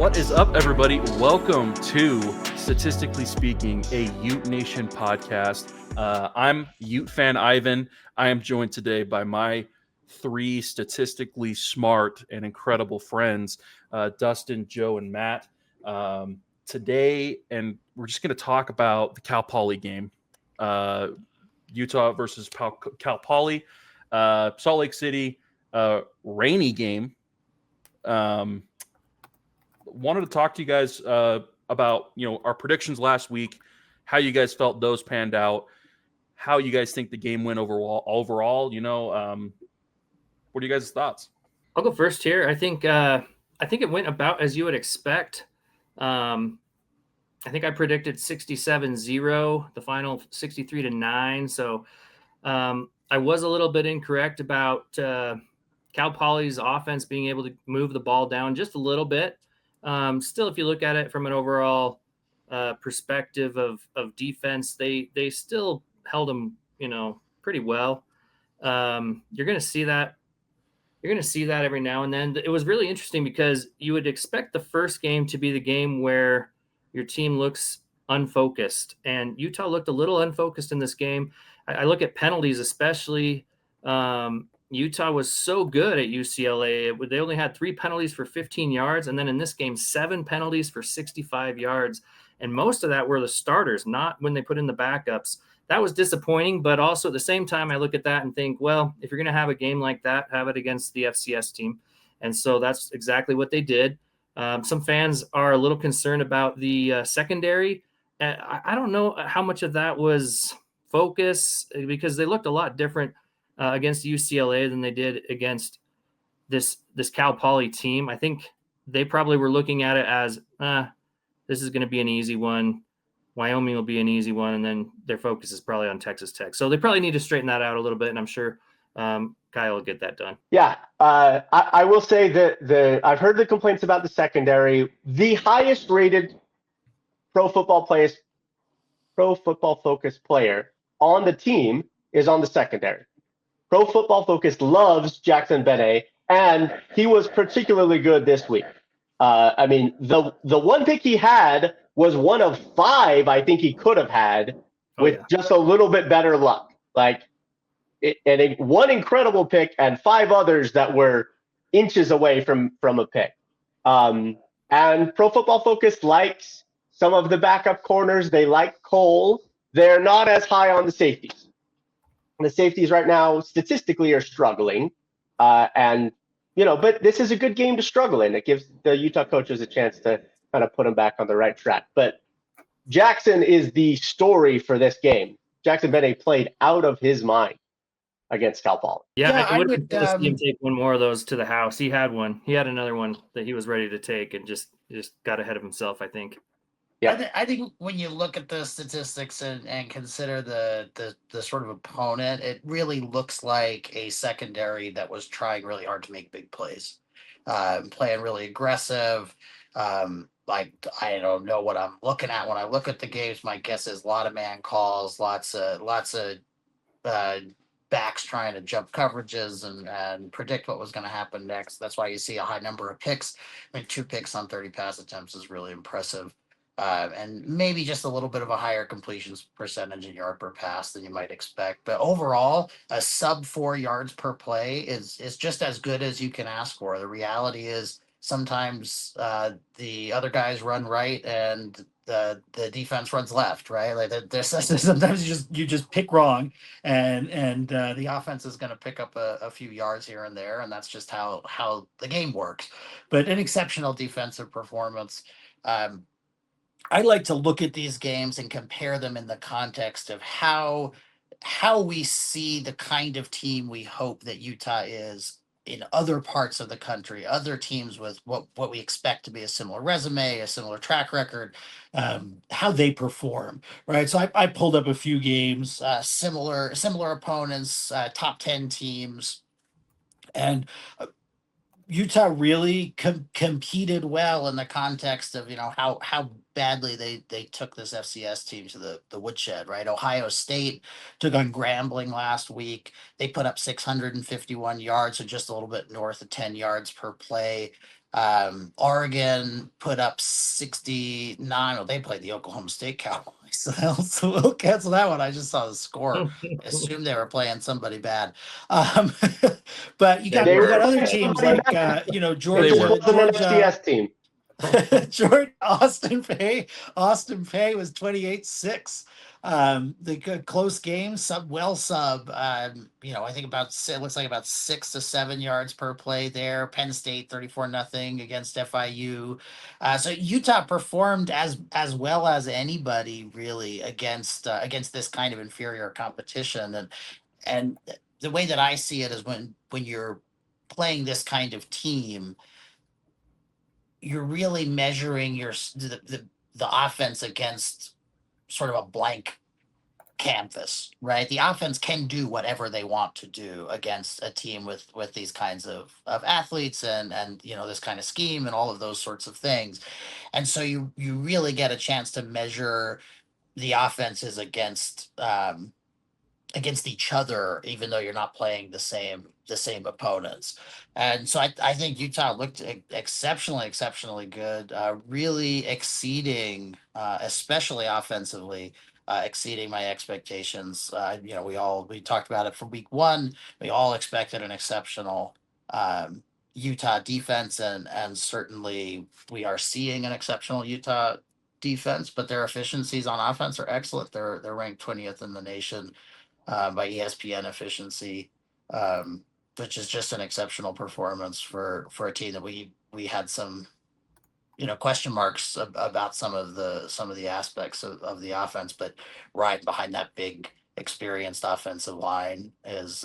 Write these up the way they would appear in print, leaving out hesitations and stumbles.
What is up, everybody? Welcome to Statistically Speaking, a UteNation podcast. I'm Ute fan Ivan. I am joined today by my three statistically smart and incredible friends, Dustin, Joe, and Matt. Today, and we're just going to talk about the Cal Poly game, Utah versus Cal Poly, Salt Lake City, rainy game. Wanted to talk to you guys about our predictions last week, how you guys felt those panned out, how you guys think the game went overall. What are you guys' thoughts? I'll go first here. I think it went about as you would expect. I think I predicted 67-0, the final 63-9. So I was a little bit incorrect about Cal Poly's offense being able to move the ball down just a little bit. Still, if you look at it from an overall perspective of defense, they still held them, pretty well. You're going to see that. You're going to see that every now and then. It was really interesting because you would expect the first game to be the game where your team looks unfocused, and Utah looked a little unfocused in this game. I look at penalties, especially. Utah was so good at UCLA. They only had 3 penalties for 15 yards, and then in this game, 7 penalties for 65 yards. And most of that were the starters, not when they put in the backups. That was disappointing, but also at the same time, I look at that and think, well, if you're going to have a game like that, have it against the FCS team. And so that's exactly what they did. Some fans are a little concerned about the secondary. I don't know how much of that was focus because they looked a lot different against UCLA than they did against this Cal Poly team. I think they probably were looking at it as, this is going to be an easy one. Wyoming will be an easy one, and then their focus is probably on Texas Tech. So they probably need to straighten that out a little bit, and I'm sure Kyle will get that done. Yeah, I will say that I've heard the complaints about the secondary. The highest rated Pro Football Focus player on the team is on the secondary. Pro Football Focus loves Jackson Bene, and he was particularly good this week. The one pick he had was one of 5 I think he could have had with just a little bit better luck. One incredible pick and 5 others that were inches away from a pick. And Pro Football Focus likes some of the backup corners. They like Cole. They're not as high on the safeties. The safeties right now statistically are struggling. But this is a good game to struggle in. It gives the Utah coaches a chance to kind of put them back on the right track. But Jackson is the story for this game. Jackson Bene played out of his mind against Cal Poly. I would have to see him take one more of those to the house. He had one. He had another one that he was ready to take and just got ahead of himself, I think. Yeah, I think when you look at the statistics and consider the sort of opponent, it really looks like a secondary that was trying really hard to make big plays, playing really aggressive. I don't know what I'm looking at when I look at the games. My guess is a lot of man calls, lots of backs trying to jump coverages and predict what was going to happen next. That's why you see a high number of picks. 2 picks on 30 pass attempts is really impressive. And maybe just a little bit of a higher completions percentage in yard per pass than you might expect. But overall, a sub 4 yards per play is just as good as you can ask for. The reality is sometimes the other guys run right and the defense runs left, right? Like there's sometimes you just pick wrong, and the offense is going to pick up a few yards here and there, and that's just how the game works. But an exceptional defensive performance. I like to look at these games and compare them in the context of how we see the kind of team we hope that Utah is in other parts of the country, other teams with what we expect to be a similar resume, a similar track record, how they perform, right? So I pulled up a few games, similar opponents, top 10 teams, and Utah really competed well in the context of how badly they took this FCS team to the woodshed, right? Ohio State took on Grambling last week. They put up 651 yards, so just a little bit north of 10 yards per play. Oregon put up 69. Well, they played the Oklahoma State Cowboys, so we'll cancel that one. I just saw the score. I assumed they were playing somebody bad. But you got other teams like It They just were. wasn't an Georgia. FCS team. Georgia Austin Pay was 28-6. The close game, sub. I think it looks like about 6 to 7 yards per play there. Penn State 34-0 against FIU. So Utah performed as well as anybody really against this kind of inferior competition. And the way that I see it is when you're playing this kind of team, you're really measuring the offense against sort of a blank canvas, right? The offense can do whatever they want to do against a team with these kinds of athletes and this kind of scheme and all of those sorts of things. And so you really get a chance to measure the offenses against each other, even though you're not playing the same opponents. And so I think Utah looked exceptionally good, really exceeding, especially offensively, exceeding my expectations. We talked about it from week one. We all expected an exceptional Utah defense, and certainly we are seeing an exceptional Utah defense, but their efficiencies on offense are excellent. They're ranked 20th in the nation by ESPN efficiency, which is just an exceptional performance for a team that we had some question marks about some of the aspects of the offense, but right behind that big experienced offensive line is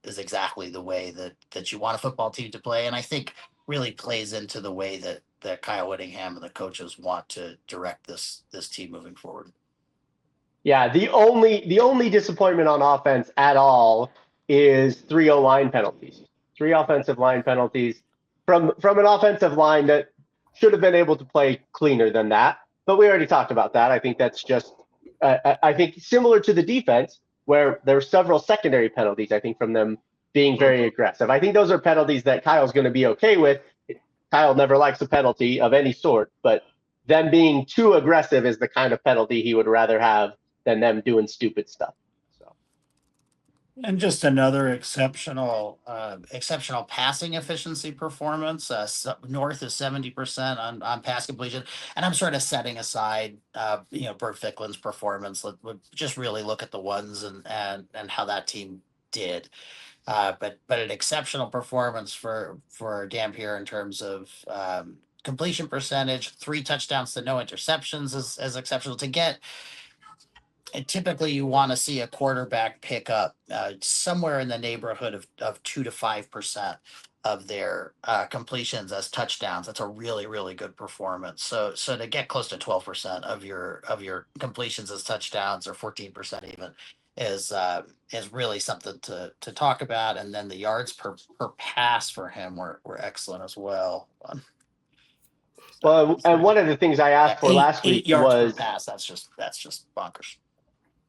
exactly the way that you want a football team to play, and I think really plays into the way that Kyle Whittingham and the coaches want to direct this team moving forward. Yeah, the only disappointment on offense at all is 3 line penalties. 3 offensive line penalties from an offensive line that should have been able to play cleaner than that. But we already talked about that. I think that's just I think similar to the defense, where there were several secondary penalties, I think, from them being very aggressive. I think those are penalties that Kyle's going to be okay with. Kyle never likes a penalty of any sort, but them being too aggressive is the kind of penalty he would rather have than them doing stupid stuff. So, and just another exceptional passing efficiency performance, north of 70% on pass completion. And I'm sort of setting aside, Burt Ficklen's performance. Let's just really look at the ones and how that team did. But an exceptional performance for Dampier in terms of completion percentage, 3 touchdowns to no interceptions is exceptional to get. And typically you want to see a quarterback pick up somewhere in the neighborhood of 2 to 5% of their completions as touchdowns. That's a really, really good performance. So to get close to 12% of your completions as touchdowns, or 14% even, is really something to talk about. And then the yards per pass for him were excellent as well. well, and one of the things I asked for last week 8 yards was per pass. That's just bonkers.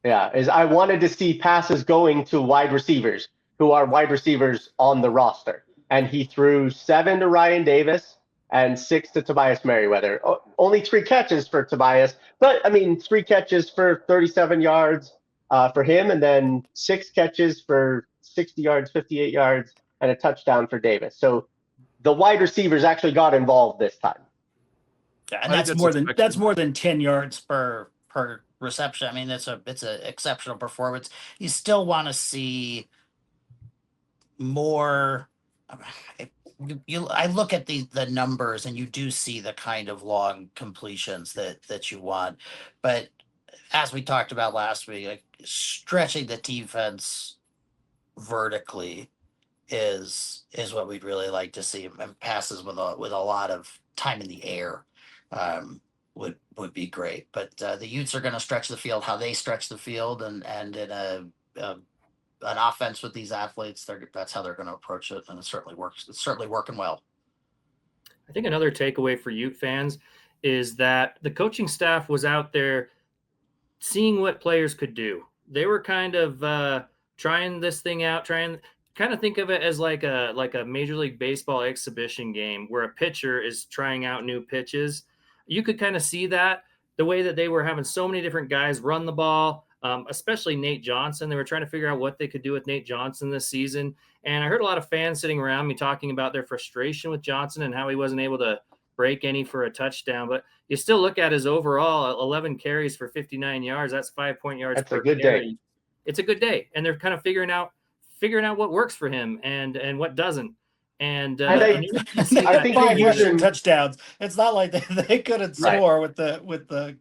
Yeah, is I wanted to see passes going to wide receivers who are wide receivers on the roster. And he threw 7 to Ryan Davis and 6 to Tobias Merriweather. Only 3 catches for Tobias, but 3 catches for 37 yards for him, and then 6 catches for 60 yards, 58 yards, and a touchdown for Davis. So the wide receivers actually got involved this time. Yeah, and that's more than 10 yards per reception. It's an exceptional performance. You still want to see more. I look at the numbers, and you do see the kind of long completions that you want, but as we talked about last week, like, stretching the defense vertically is what we'd really like to see, and passes with a lot of time in the air would be great. But the Utes are going to stretch the field how they stretch the field, and in an offense with these athletes, that's how they're going to approach it, and it certainly works. It's certainly working well. I think another takeaway for Ute fans is that the coaching staff was out there seeing what players could do. They were kind of trying this thing out, kind of think of it as like a Major League Baseball exhibition game where a pitcher is trying out new pitches. You could kind of see that the way that they were having so many different guys run the ball, especially Nate Johnson. They were trying to figure out what they could do with Nate Johnson this season. And I heard a lot of fans sitting around me talking about their frustration with Johnson and how he wasn't able to break any for a touchdown. But you still look at his overall 11 carries for 59 yards. That's 5 yards That's per a good carry. day. It's a good day. And they're kind of figuring out what works for him and what doesn't. And I think they use rushing him. touchdowns. It's not like they couldn't Right. score with a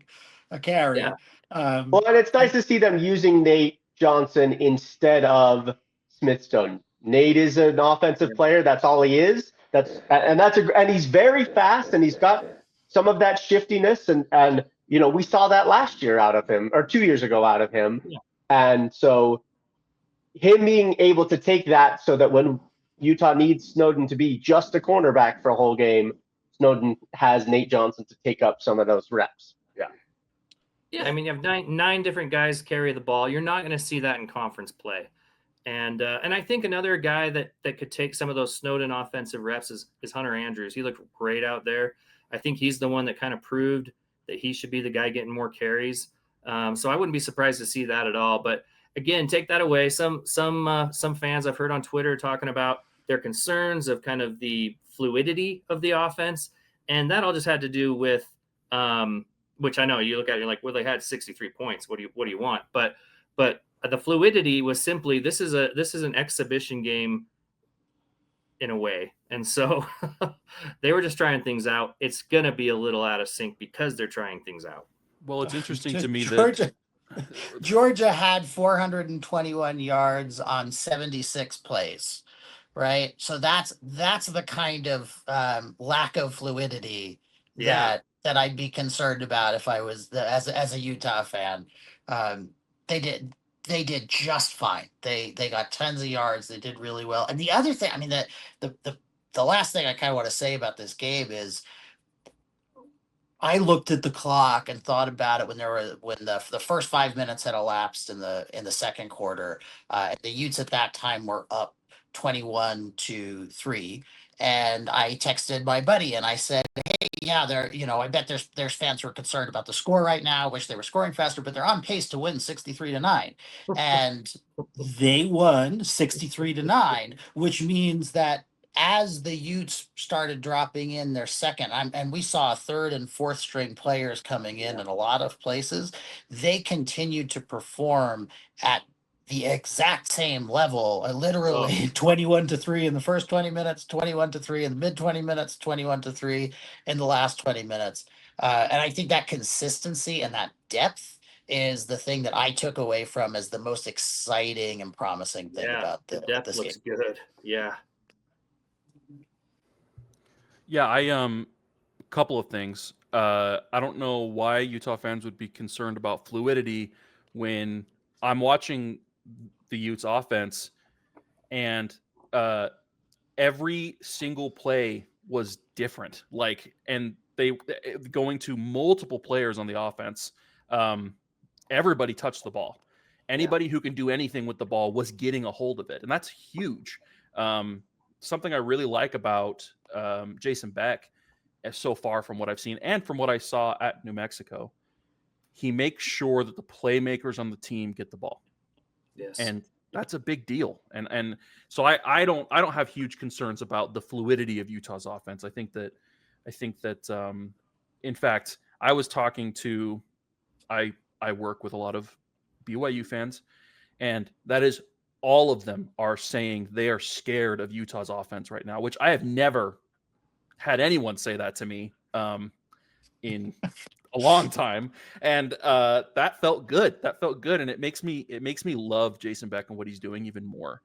carry. Yeah. Well, and it's nice to see them using Nate Johnson instead of Smithstone. Nate is an offensive player. That's all he is. And he's very fast, and he's got some of that shiftiness. And we saw that last year out of him, or 2 years ago out of him. Yeah. And so him being able to take that so that when Utah needs Snowden to be just a cornerback for a whole game, Snowden has Nate Johnson to take up some of those reps. Yeah, I mean, you have nine different guys carry the ball. You're not going to see that in conference play. And I think another guy that could take some of those Snowden offensive reps is Hunter Andrews. He looked great out there. I think he's the one that kind of proved that he should be the guy getting more carries. So I wouldn't be surprised to see that at all. But again, take that away. Some fans I've heard on Twitter talking about their concerns of kind of the fluidity of the offense, and that all just had to do with which I know you look at it, you're like, well, they had 63 points. What do you want? But the fluidity was simply this is an exhibition game in a way, and so they were just trying things out. It's gonna be a little out of sync because they're trying things out. Well, it's interesting to me Georgia, Georgia had 421 yards on 76 plays, right? So that's the kind of lack of fluidity that I'd be concerned about if I was as a Utah fan. They did just fine. They got tons of yards. They did really well. And the other thing, I mean, the last thing I kind of want to say about this game is I looked at the clock and thought about it when the first 5 minutes had elapsed in the second quarter. The Utes at that time were up 21-3, and I texted my buddy and I said, "Hey, yeah, I bet there's fans who are concerned about the score right now. Wish they were scoring faster, but they're on pace to win 63-9." And they won 63-9, which means that as the Utes started dropping in their second, and we saw third and fourth string players coming in a lot of places, they continued to perform at the exact same level, literally 21-3 in the first 20 minutes, 21-3 in the mid 20 minutes, 21-3 in the last 20 minutes. And I think that consistency and that depth is the thing that I took away from as the most exciting and promising thing about the depth this looks game. good. Yeah. Yeah, couple of things. I don't know why Utah fans would be concerned about fluidity when I'm watching the Utes offense, and every single play was different. And they going to multiple players on the offense. Everybody touched the ball. Anybody who can do anything with the ball was getting a hold of it, and that's huge. Something I really like about Jason Beck so far from what I've seen and from what I saw at New Mexico, he makes sure that the playmakers on the team get the ball. Yes. And that's a big deal. And so I don't have huge concerns about the fluidity of Utah's offense. I think that in fact, I was talking to I work with a lot of BYU fans, and that is all of them are saying they are scared of Utah's offense right now, which I have never had anyone say that to me in a long time. And that felt good. And it makes me love Jason Beck and what he's doing even more.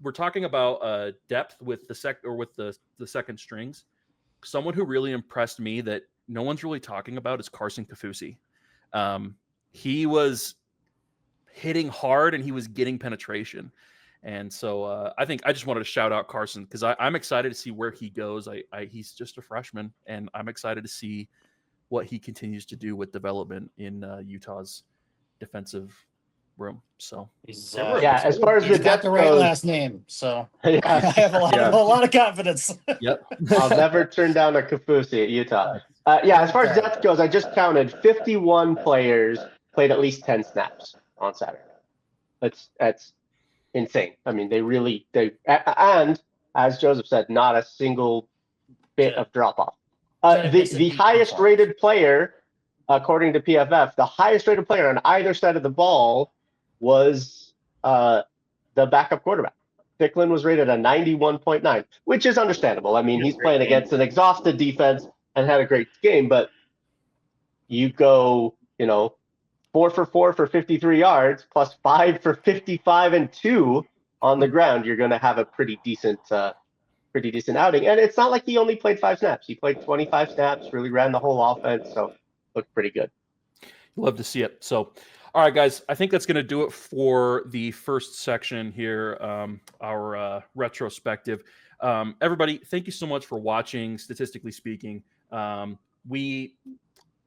We're talking about depth with the second strings. Someone who really impressed me that no one's really talking about is Carson Kaufusi. He was hitting hard and he was getting penetration. And so I think I just wanted to shout out Carson because I'm excited to see where he goes. He's just a freshman, and I'm excited to see what he continues to do with development in Utah's defensive room. So He's, Yeah, as far as he's the got depth the right goes, last name, so I yeah, have a lot of confidence. yep. I'll never turn down a Kafusi at Utah. Yeah, as far as depth goes, I just counted 51 players played at least 10 snaps on Saturday. That's insane. I mean, and as Joseph said, not a single bit of drop off. The highest rated player, according to PFF, the highest rated player on either side of the ball was the backup quarterback. Ficklin was rated a 91.9, which is understandable. I mean, he's playing against an exhausted defense and had a great game, but you go, 4 for 4 for 53 yards plus 5 for 55 and 2 on the ground. You're going to have a pretty decent outing. And it's not like he only played 5 snaps. He played 25 snaps, really ran the whole offense, so looked pretty good. Love to see it. So, all right, guys, I think that's going to do it for the first section here, our retrospective. Everybody, thank you so much for watching, Statistically Speaking. We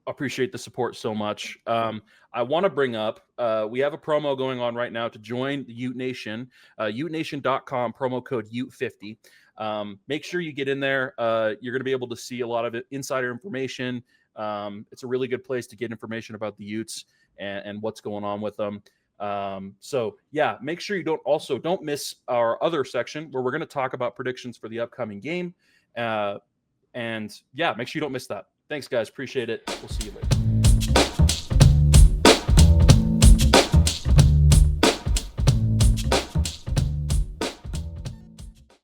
appreciate the support so much. I want to bring up, we have a promo going on right now to join the UteNation, UteNation.com, promo code UTE50. Make sure you get in there. You're going to be able to see a lot of insider information. It's a really good place to get information about the Utes and what's going on with them. So yeah, make sure you don't miss our other section where we're going to talk about predictions for the upcoming game. And yeah, make sure you don't miss that. Thanks, guys. Appreciate it. We'll see you later.